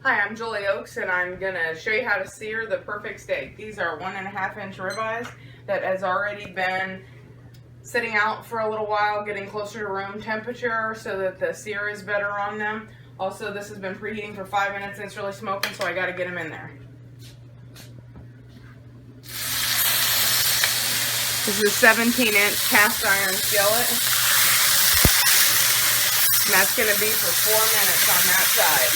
Hi, I'm Julie Oakes, and I'm going to show you how to sear the perfect steak. These are 1.5-inch ribeyes that has already been sitting out for a little while, getting closer to room temperature so that the sear is better on them. Also, this has been preheating for 5 minutes and it's really smoking, so I got to get them in there. This is a 17-inch cast iron skillet, and that's going to be for 4 minutes on that side.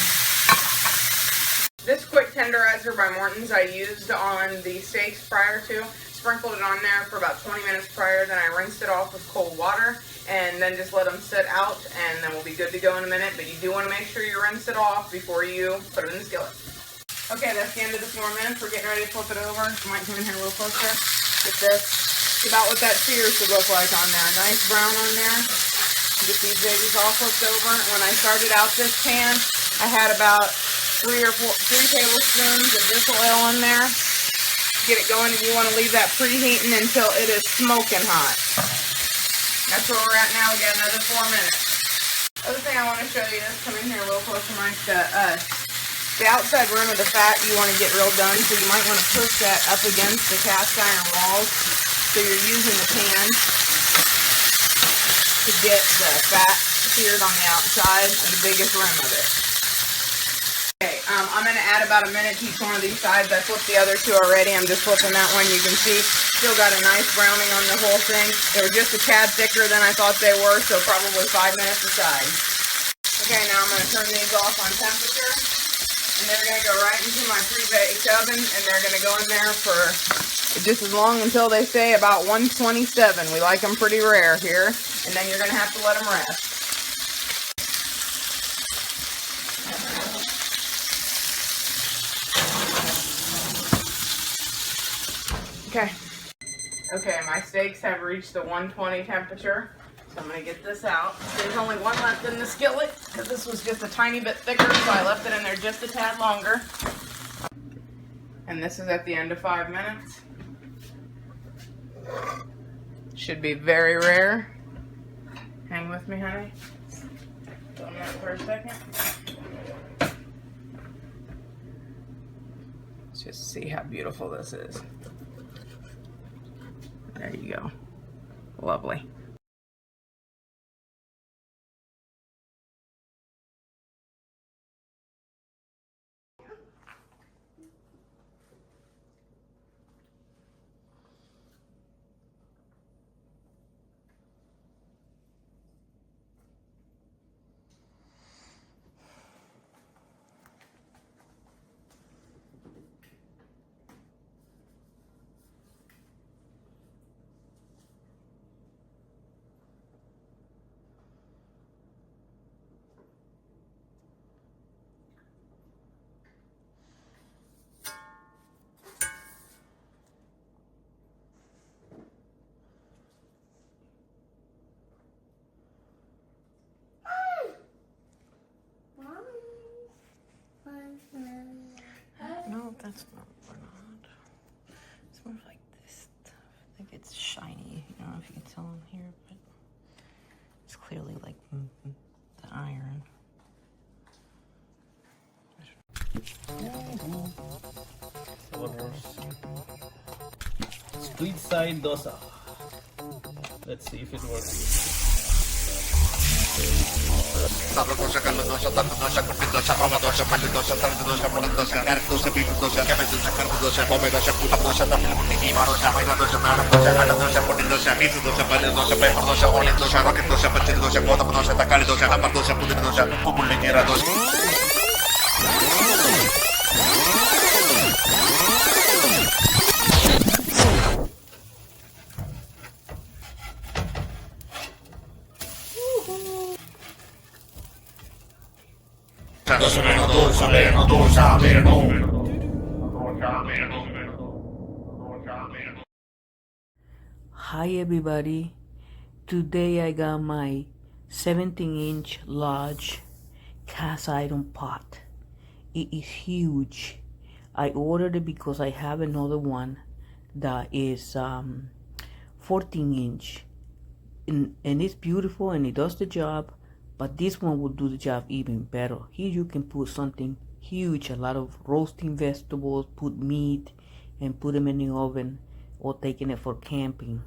This quick tenderizer by Morton's I used on the steaks prior to. Sprinkled it on there for about 20 minutes prior, then I rinsed it off with cold water and then just let them sit out, and then we'll be good to go in a minute. But you do want to make sure you rinse it off before you put it in the skillet. Okay, that's the end of the 4 minutes. We're getting ready to flip it over. You might come in here a little closer. Get this. It's about what that sear should look like on there. Nice brown on there. Get these babies all flipped over. When I started out this pan, I had about 3 tablespoons of this oil in there. Get it going, and you want to leave that preheating until it is smoking hot. That's where we're at now. We got another 4 minutes. Other thing I want to show you is, come in here a little closer, Mike. The outside rim of the fat you want to get real done, so you might want to push that up against the cast iron walls, so you're using the pan to get the fat seared on the outside of the biggest rim of it. Okay, I'm going to add about a minute to each one of these sides. I flipped the other two already. I'm just flipping that one. You can see still got a nice browning on the whole thing. They were just a tad thicker than I thought they were, so probably 5 minutes a side. Okay, now I'm going to turn these off on temperature, and they're going to go right into my pre-baked oven, and they're going to go in there for just as long until they say about 127. We like them pretty rare here, and then you're going to have to let them rest. Okay, my steaks have reached the 120 temperature, so I'm going to get this out. There's only one left in the skillet, because this was just a tiny bit thicker, so I left it in there just a tad longer. And this is at the end of 5 minutes. Should be very rare. Hang with me, honey. Film that for a second. Let's just see how beautiful this is. There you go. Lovely. No, that's not what we're not. It's more like this stuff. I think it's shiny. I don't know if you can tell in here, but it's clearly like the iron. Split side dosa. Let's see if it works. Sabro dosa, kallo dosa, tanto dosa, kurti dosa, mama dosa, mali dosa, tanto dosa, mula dosa, carrot dosa, beef dosa, cabbage dosa, carbo dosa, pome dosa, puta dosa, tamil putti, maro dosa, maida dosa, nana dosa, ala dosa, putti dosa, beef dosa, pale dosa, pepper dosa, onion dosa, rocket dosa, pachili dosa, bodam dosa, takali dosa, hambar dosa, putti dosa, kubulle jira dosa. Hi everybody, today I got my 17-inch large cast iron pot. It is huge. I ordered it because I have another one that is 14-inch and it's beautiful and it does the job, but this one will do the job even better. Here you can put something huge. A lot of roasting vegetables, put meat, and put them in the oven, or taking it for camping.